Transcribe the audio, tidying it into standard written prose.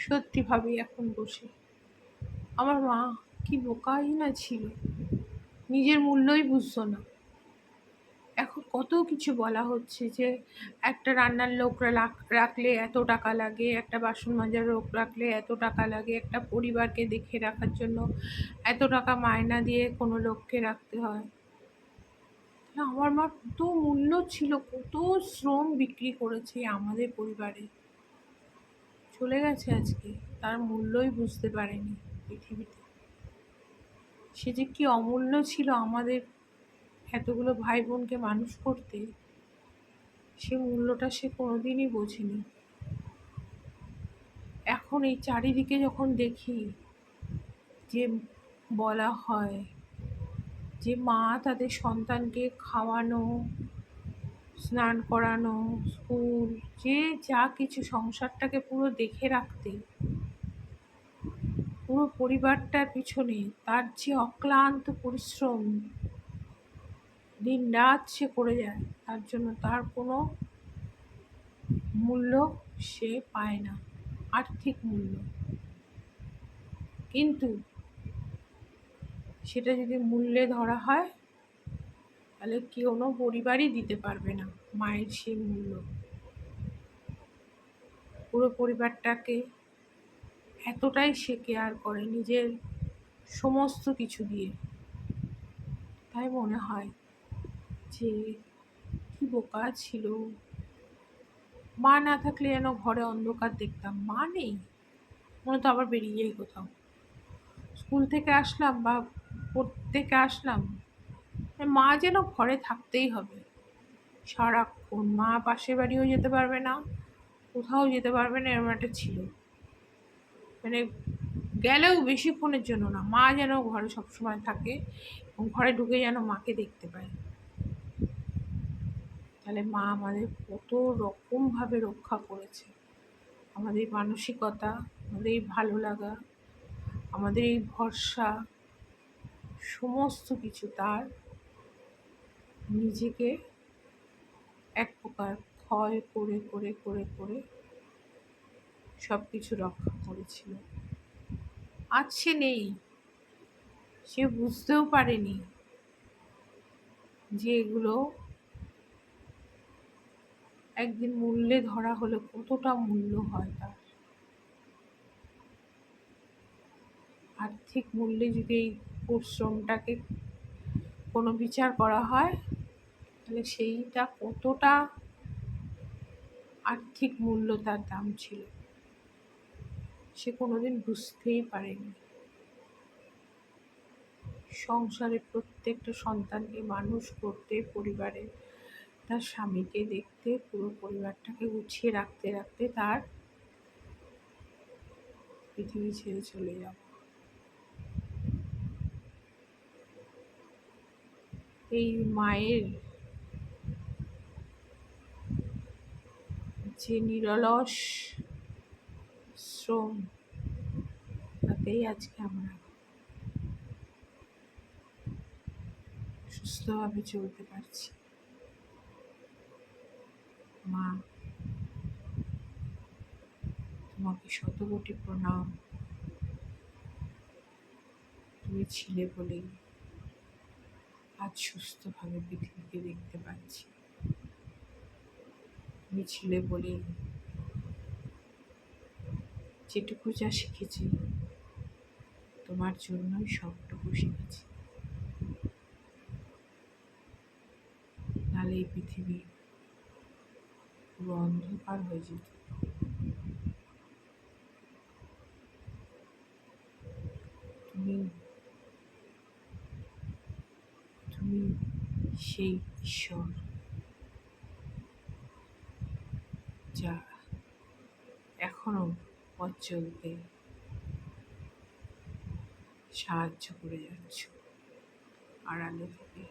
সত্যি ভাবি এখন বসে, আমার মা কি বোকাই না ছিল, নিজের মূল্যই বুঝতো না। এখন কত কিছু বলা হচ্ছে যে একটা রান্নার লোক রাখলে এত টাকা লাগে, একটা বাসন মাজার লোক রাখলে এত টাকা লাগে, একটা পরিবারকে দেখে রাখার জন্য এত টাকা মায়না দিয়ে কোনো লোককে রাখতে হয়। আমার মা কত মূল্য ছিল, কত শ্রম বিক্রি করেছে আমাদের পরিবারে, চলে গেছে আজকে, তার মূল্যই বুঝতে পারেনি পৃথিবীতে। সে যে কি অমূল্য ছিল আমাদের এতগুলো ভাই বোনকে মানুষ করতে, সে মূল্যটা সে কোনোদিনই বোঝেনি। এখন এই চারিদিকে যখন দেখি যে বলা হয় যে মা তাদের সন্তানকে খাওয়ানো, স্নান করানো, স্কুল, যে যা কিছু সংসারটাকে পুরো দেখে রাখতে, পুরো পরিবারটার পিছনে তার যে অক্লান্ত পরিশ্রম, দিন রাত সে করে যায়, তার জন্য তার কোনো মূল্য সে পায় না, আর্থিক মূল্য। কিন্তু সেটা যদি মূল্যে ধরা হয় তাহলে কোনো পরিবারই দিতে পারবে না মায়ের সেই মূল্য। পুরো পরিবারটাকে এতটাই সে কেয়ার করে নিজের সমস্ত কিছু দিয়ে। তাই মনে হয় যে কি বোকা ছিল। মা না থাকলে যেন ঘরে অন্ধকার দেখতাম, মা নেই মনে তো আবার বেরিয়ে যাই কোথাও, স্কুল থেকে আসলাম বা পড়তে থেকে আসলাম, মা যেন ঘরে থাকতেই হবে সারাক্ষণ। মা পাশের বাড়িও যেতে পারবে না, কোথাও যেতে পারবে না, এরকম একটা ছিল। মানে গেলেও বেশিক্ষণের জন্য না, মা যেন ঘরে সবসময় থাকে এবং ঘরে ঢুকে যেন মাকে দেখতে পায়। তাহলে মা আমাদের কত রকমভাবে রক্ষা করেছে, আমাদের মানসিকতা, আমাদের এই ভালো লাগা, আমাদের এই ভরসা, সমস্ত কিছু তার নিজেকে এক প্রকার ক্ষয় করে করে করে করে সব কিছু রক্ষা করেছিল। আজ সে নেই, সে বুঝতেও পারেনি যে এগুলো একদিন মূল্যে ধরা হলে কতটা মূল্য হয় তার। আর্থিক মূল্যে যদি এই পরিশ্রমটাকে কোনো বিচার করা হয় তাহলে সেইটা কতটা আর্থিক মূল্য তার দাম ছিল সে কোনোদিন বুঝতেই পারেনি। সংসারে প্রত্যেকটা সন্তানকে মানুষ করতে, পরিবারে তার স্বামীকে দেখতে, পুরো পরিবারটাকে গুছিয়ে রাখতে রাখতে তার পৃথিবী ছেড়ে চলে যাওয়া। এই মায়ের যে নিরলস শ্রম, তাতেই আজকে আমরা সুস্থভাবে চলতে পারছি। মা, তোমাকে শতকোটি প্রণাম। তুমি ছিলে বলেই আজ সুস্থভাবে পৃথিবীকে দেখতে পাচ্ছি। তুমি ছিলে বলেই যেটুকু যা শিখেছি তোমার জন্যই সবটুকু শিখেছি। নাহলে এই পৃথিবী পুরো অন্ধকার হয়ে যেত। তুমি তুমি সেই ঈশ্বর যা এখনো পথ চলতে সাহায্য করে যাচ্ছ আড়ালে থেকে।